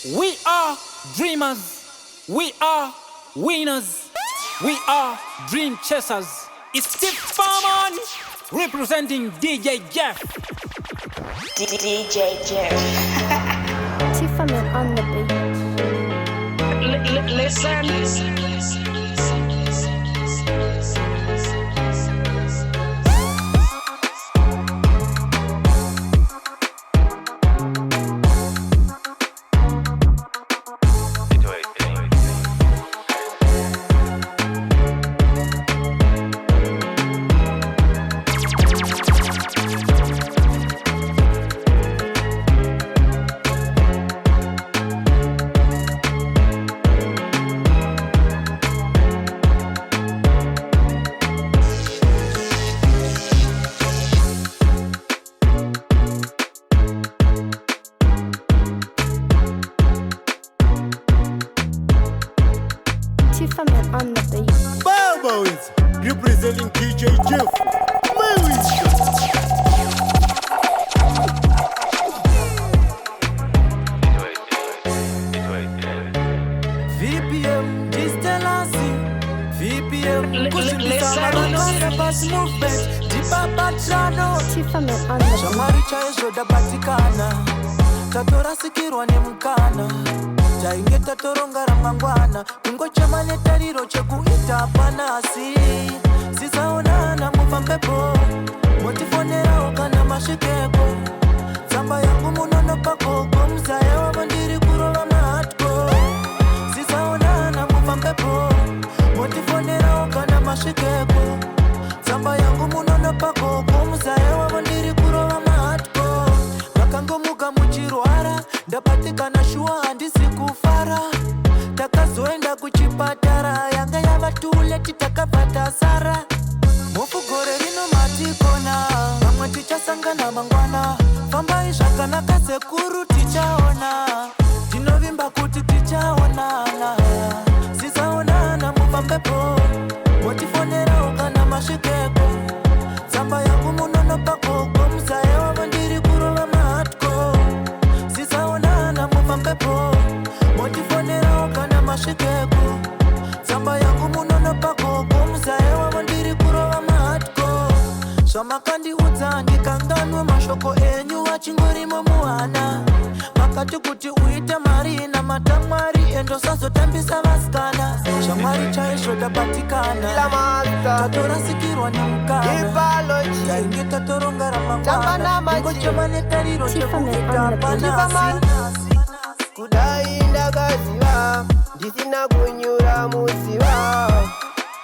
We are dreamers. We are winners. We are dream chasers. It's Steve Farman representing DJ Jeff. DJ Jeff. Tiffany on the beat. Listen. Tiffany on the beat. Bobo's representing DJ Jeff. VPM, distance, VPM, pushing the summer, pass movement, deeper patrano. Tiffany on the beat. Shamari chaisho dapatikana, tatora sikirwa ni mkana. Chainge tatoronga ramangwana, kungocha manetariro chekuita panasi. Sisaonana muvambepo, motifonera okana mashikeko. Samba yangu munono pakoko, mzae wavo ndiri kurova mahatko. Sisaonana muvambepo, motifonera okana mashikeko. Samba yangu munono pakoko, mzae wavo ndiri kurova mahatko. Makangomuka muchirwara, ndapatikana shua handisi kufara. Takazoenda kuchipatara, yanga yavatule titakapata sara. Mufugore rino matikona, mamwe tichasangana mangwana. Fambai zvakanaka sekuru tichaona, tinovimba kuti tichaonana. Sisaonana mufambepo, motifonera ukana masvikeko. Tsamba yangu munono pakoko, mzae wavo ndiri kurova mahatko. Sisaonana mufambepo, motifonera ukana masvikeko. Tsamba yangu munono pakoko, mzae wavo ndiri kurova mahatko. Zvamakandiudza ndikanganwe mashoko enyu achingorimo muhana. Makati kuti uite mari namatamwari endosazotambisa vasikana. Shamwari chaizvo dapatikana, tatorasikirwa nemukana. Chainge tatoronga ramangwana, ngochema netariro chekuita panasi. Kudai ndakaziva, ndisina kunyura muziva.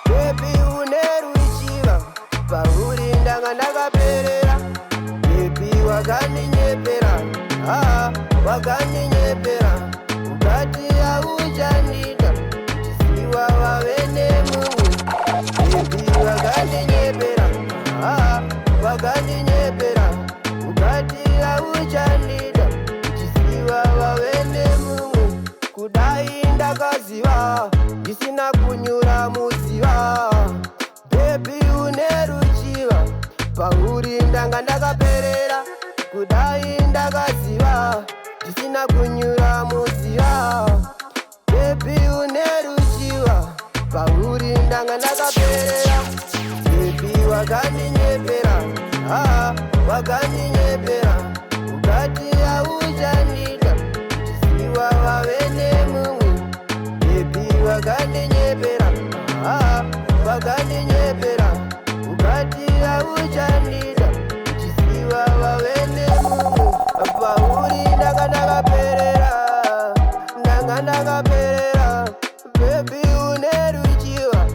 Baby uneruchiva, pauri ndanga ndakaperera. Baby wakaninyepera, wakaninyepera. Ukati hauchandida, ndisiwa wave nemumwe. Baby wakaninyepera, wakaninyepera. Ukati hauchandida, ndisiwa wave nemumwe. Kudai ndakaziva, ndisina kunyura muziva. Baby uneruchiva, pauri ndanga ndakaperera. Kudai ndakaziva, ndisina kunyura muziva. Baby uneruchiva, pauri ndanga ndakaperera. Baby wakaninyepera, wakaninyepera. Ukati hauchandida, ndisiwa wave nemumwe. Baby wakaninyepera, wakaninyepera. Ukati hauchandida, ndisiwa wave nemumwe. Pauri ndanga ndakaperera, ndanga ndakaperera. Baby uneruchiva,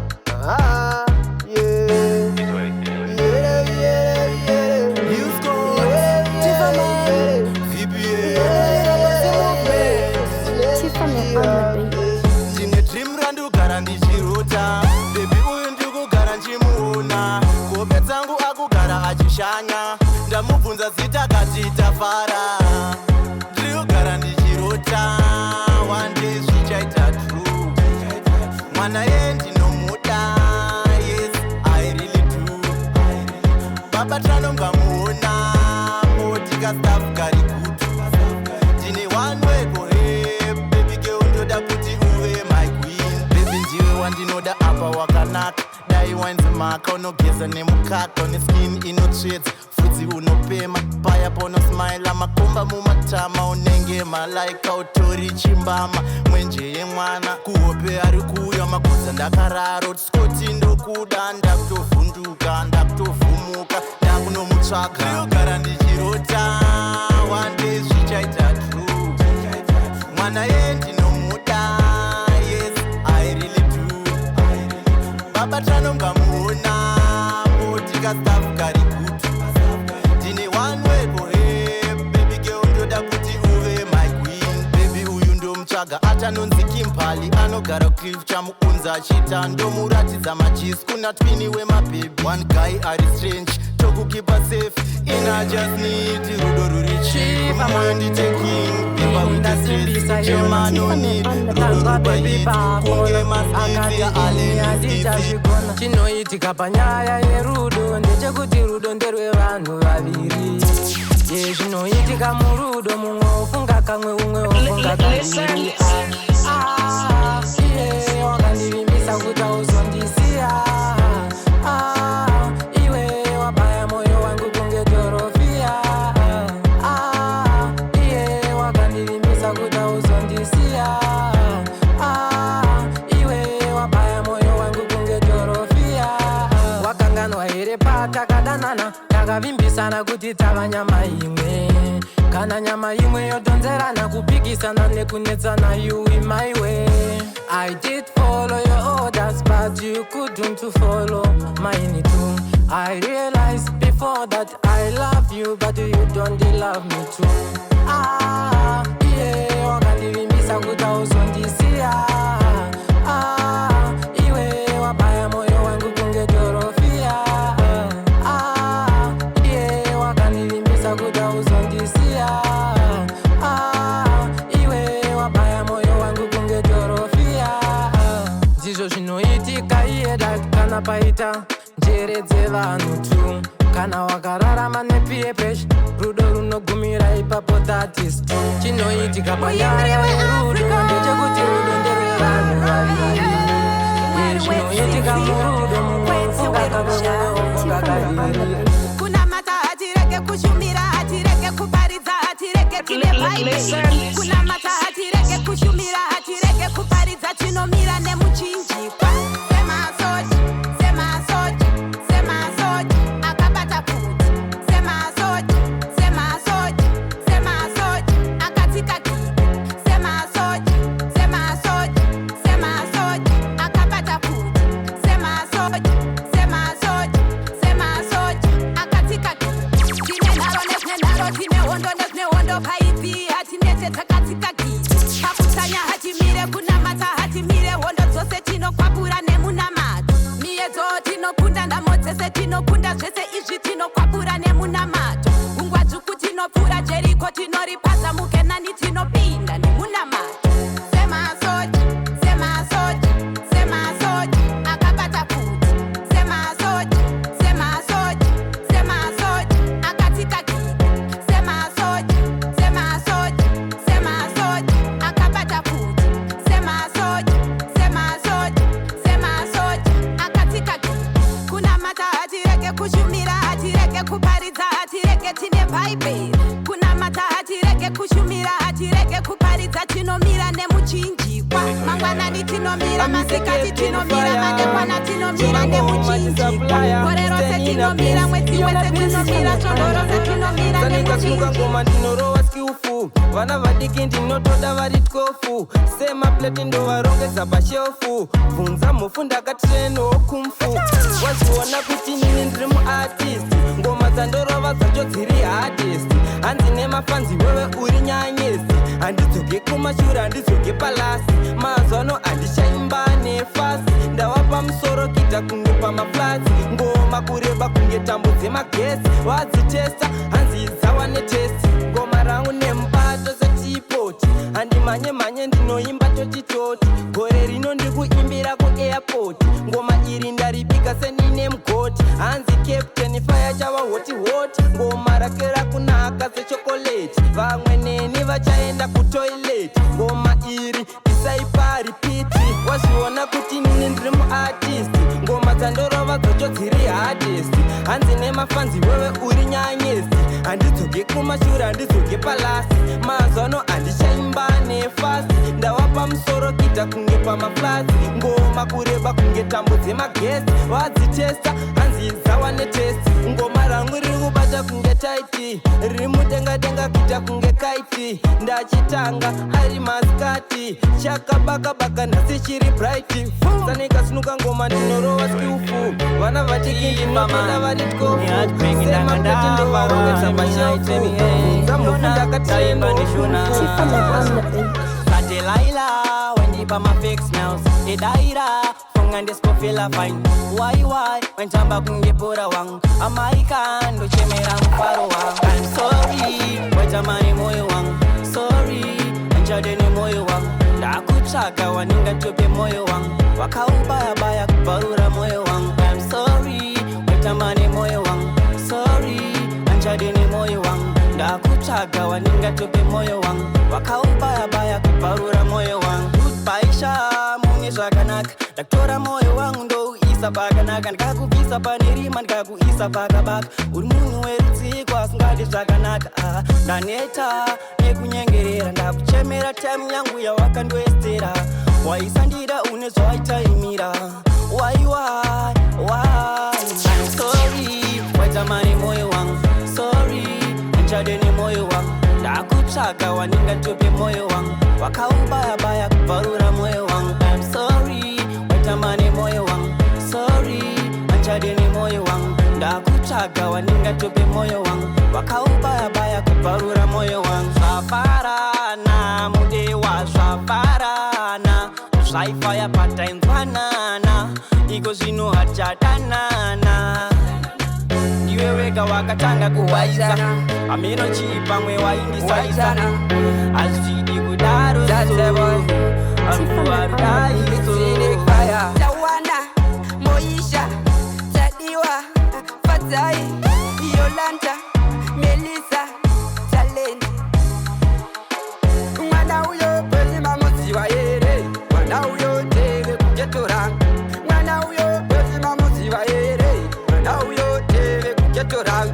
mhaka unogeza nemukaka une skin inotsvedza fudzi unopema paya ponosmaila makomba mumatama unenge malaika utori chimbama mwenje yemwana kuhope ari kuuya makuza ndakararo tisikoti ndokuda ndakutovhunduka ndakutovhumuka ndakunomutsvaga ndinogara ndichirota one day zvichaita true mwana yendinomuda yes I really do baba tanongamuona motika staff kari kutu ndine one word for him baby girl ndoda kuti uve my queen baby uyu ndomutsvaga atanonzi Kimpali anogara cliff chamuunza achita ndomuratidza majisi kuna twini wemababy one guy ari strange tokukipa safe and I just need rudo ruri cheap moyo nditaking pimba with the streets chema no need rudo rubaiti kunge masiti aleni chinoitika panyaya yerudo ndechekuti rudo nderwevanhu vaviri zvinoitika murudo mumwe ofunga kamwe umwe ofunga kaviri wakandivimbisa kuti auzondisiya iwe wabaya moyo wangu kunge torofia iye wakandivimbisa kuti auzondisiya iwe wabaya moyo wangu kunge torofia wakanganwa here patakadanana takavimbisana kuti tava nyama imwe kana nyama imwe yodonzerana kupikisana nekunetsana you in my way I did follow your orders but you couldn't to follow mine too I realized before that I love you but you don't love me too yeah wakandivimbisa kuti auzondisiya iwe wabaya moyo wangu kunge torofia yeah wakandivimbisa kuti auzondisiya iwe wabaya moyo wangu kunge torofia ndizvo zvinoitika iyeda kana paita njere dzevanhu tu kana wakararama nepeer pressure rudo runogumira ipapo that is true chinoitika panyaya yerudo ndechekuti rudo nderwevanhu vaviri zvinoitika murudo mumwe ofunga kaofunga kaviri kunamata hatirege kushumira hatirege kuparidza hatirege tine bhaibheri kunamata hatirege kushumira hatirege kuparidza tinomira nemuchinjikwa semasoji semasoji semasoji akabata kuti semasoji semasoji semasoji akatsika gidi semasoji semasoji semasoji akabata kuti semasoji semasoji semasoji akatsika gidi tine nharo neznenharo tine hondo neznehondo paipi hatinete takatsika gidi pakutsanya hatimire kunamata hatimire hondo dzose tinokwapura nemunamato miedzo tinokunda ndamo dzese tinokunda zvese izvi tinokwapura nemunamato gungwa dzvuku tinopfura jeriko tinoripadza mukenani tinopinda nemunamato semasoji semasoji semasoji akabata kuti semasoji semasoji semasoji akatsika gidi semasoji semasoji semasoji akabata kuti semasoji semasoji semasoji akatsika gidi kunamata hatirege kushumira hatirege kuparidza hatirege tine bhaibheri kunamata hatirege kushumira hatirege kuparidza tinomira nemuchinjikwa mangwanani tinomira masikati tinomira madekwana tinomira nemuchinjikwa gore rose tinomira mwedzi wese tinomira svondo rose tinomira nemuchinjikwa ngoma ndinorova skiufu vana vadiki ndinotoda vari 12 semapleti ndovarongeza pashelfu bvunza mufu ndakatirenowo kumfu wazviona kuti nini ndiri muartist ngoma dzandorova dzacho dziri hardest hanzi nemafanzi wewe uri nyanyesi handidzoke kumashure handidzoke palasi mazwano handishaimba nefasi ndavapa musoro kita kunge pamaflatsi ngoma kureba kunge tambo dzemagesi wadzitesta hanzi dzawa netesti ngoma rangu nemubato setipoti handimhanye mhanye ndinoimba totitoti gore rino ndikuimbira kuairport ngoma iri ndaribika senine mugoti hanzi captain fire chava hoti hoti ngoma rake rakunaka chocolate vamwe neni vachaenda kutoilet ngoma iri isaipa repeat wazviona kuti nini ndiri muartist ngoma dzandorova dzacho dziri hardest hanzi nemafanzi wewe uri nyanyesi handidzoke kumashure handidzoke palasi mazano handichaimba nefasi ndawapa musoro kuita kunge pamaflasi ngoma kureba kunge tambo dzemagesi wadzitesta hanzi dzawa netesti ngoma rangu riri kubata kunge taiti riri mudenga-denga kuita kunge kaiti ndachitanga ari maskati chakabaka-baka nhasi chiri bright sanikasinuka ngoma ndinorova skillful vana vatikindinopenda vari tkofu semapetindovarongesa mashelfu zamufunda katiemba nishona Satelaila wendipa mafake smells edaira funga ndeskofela fine why wentamba kungepora wangu amaika ndochemera mfaro wangu I'm sorry wetamani moyo wangu sorry njadeni moyo wangu ndakutsvaga waninga tope moyo wangu wakaubaya-baya kubarura moyo wangu I'm sorry wetamani moyo wangu sorry njadeni moyo wangu ndakutsvaga waninga tope moyo wangu wakaubaya-baya kubarura moyo wangu paisha mune zvakanaka ndakutora moyo wangu ndouisa pakanaka ndikakubvisa pane rima ndikakuisa pakabaka uri munhu werutsiko asingadi zvakanaka ndaneta nekunyengerera ndakuchemera time yangu yawakandoestera waisandida une zvawaitaimira why I'm sorry waitamani moyo wangu sorry njadeni moyo wangu ndakutsvaga waninga tope moyo wangu wakaubaya-baya kubarura moyo wangu I'm sorry waitamani moyo wangu sorry njadeni moyo wangu ndakutsvaga waninga tope moyo wangu wakaubaya-baya kubarura moyo wangu zvafarana mudewa zvafarana zvaifaya patainzwanana iko zvino hatichadanana iwe wega wakatanga kuwaisa amino chipamwe waindisaisa azvidi kudaro tawana moisha tadiwa fadzai yolanda melisa talenti mwana uyo pezima muziva here mwana uyo teve kugetora mwana uyo pezima muziva here mwana uyo teve kugetora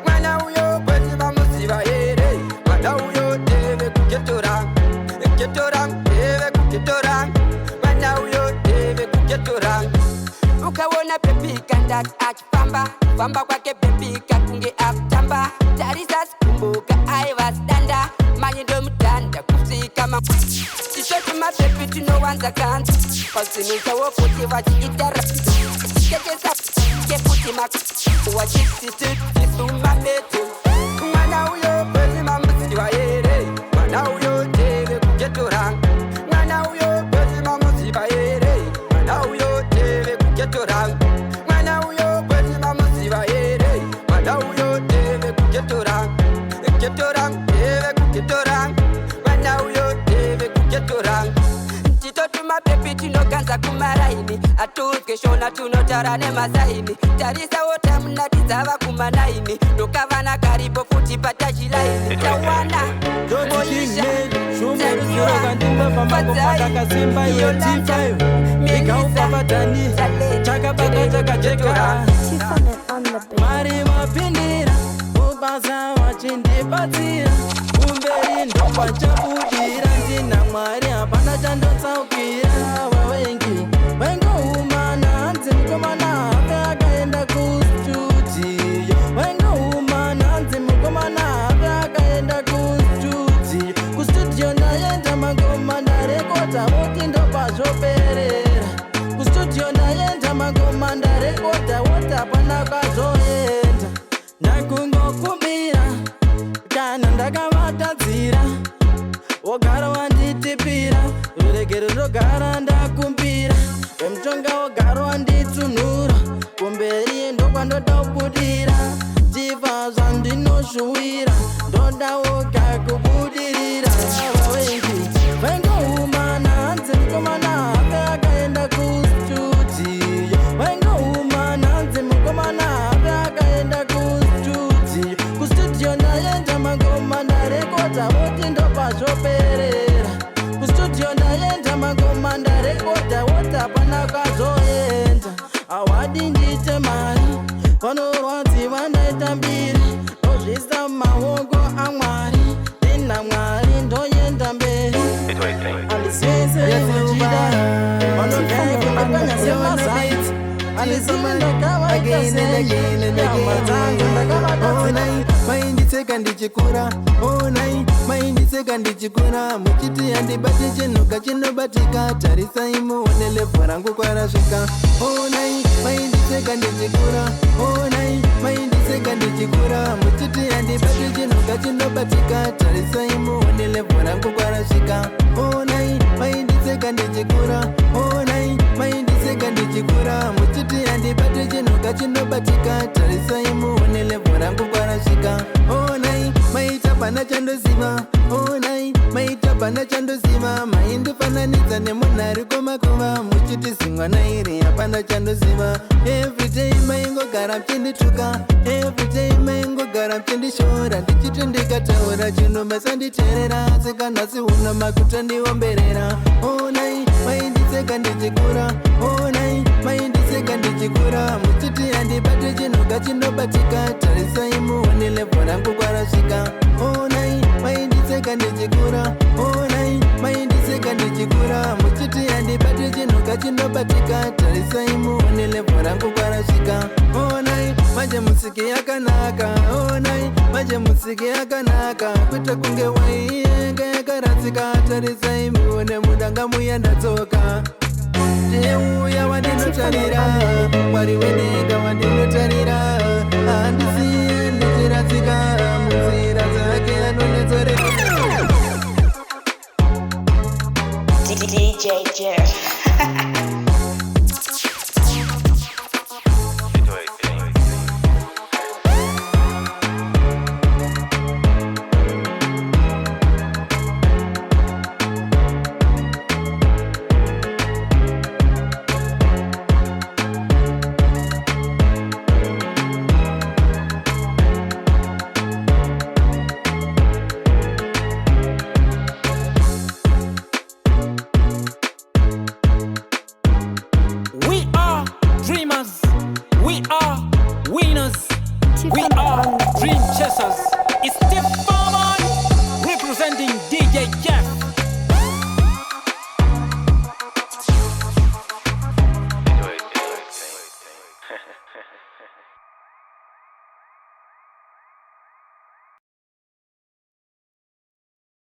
mwana uyo pezima muziva here mwana uyo teve kugetora teve kugetora mwana uyo teve kugetora ukaona pepika ndati achifamba famba kwake pepika kunge akutamba tarisa sikumbuka aivasdanda manye ndomudhanda kusvika tisoti mapepi tinowanza kanzi pasimisa wokuti vachiitara ketesa kekuti wachisisumamete mwana uyo pezima muziva here mwana uyo teve kugetora mwana uyo pezima muziva here mwana uyo teve kugetora mwana uyo pezima muziva here mwana uyo teve kugetora teve kugetora mwana uyo teve kugetora titotuma pepi tinoganza kumaraini atudye shona tunotara nemasaini tarisa wotamunatidzava kumanaini ndokavana karipo futi patachilaini tawana moisha mari mapindira mubasa wachindibatsira umberi ndopachabudira ndina mwari hapana chandotsaukira wawengi wengoumana hanzi mukomana hake akaenda kustudio wengoumana hanzi mukomana hake akaenda kustudio ndaenda magoma ndarekota woti ndopazvoperera kustudio ndaenda magoma ndarekota woti hapana kwazoenda ndakungokumbira kana ndakavatadzira wogara wanditipira ruregero rogara zvoperera kustudio ndaenda magoma ndarekoda wota pana kazoenda awadi ndiite mari vanorwadziwa ndaita mbiri ozvisa mumaoko amwari nena mwari ndoenda mberi andisiyeseuchida vanogaya semazaiti mainditseka ndichikura onai mainditseka ndichikura muchiti handibati chinhuka chinobatika tarisai muone lebho rangu kwarasvika onai mainditseka ndichikura onai mainditseka ndichikura muchiti handibati chinhuka chinobatika tarisai muone lebho rangu kwarasvika onai mainditseka ndichikura onai mainditseka ndichikura muchiti handibati chinhuka chinobatika tarisai muone lebho rangu kwarasvika onai maita pana chandoziva onai maita pana chandoziva maindifananidza nemunhu ari komakova muchiti zimwana iri hapana chandoziva everyday maingogara mchindituka everyday maingogara mchindishora ndichiti ndikataura chinhu masanditeerera asi kanhasi uno makutondiomberera onai mainditseka ndichikura onai mainditseka ndichikura muchiti handibati chinhuka chinobatika tarisai muone lebho rangu kwarasvika onai mainditseka ndichikura onai mainditseka ndichikura muchiti handibati chinhuka chinobatika tarisai muone lebho rangu kwarasvika onai manje musiki yakanaka onai manje musiki yakanaka kwete kunge waiyenga yakaratsika tarisai muone mudanga muya ndatsoka ndeuya wandinotarira mwari wenega wandinotarira handisiye ndichiratsika munzira dzake anonetsorera DJ Jeff. We are Dream Chasers. It's Steve Bowman representing DJ Jeff.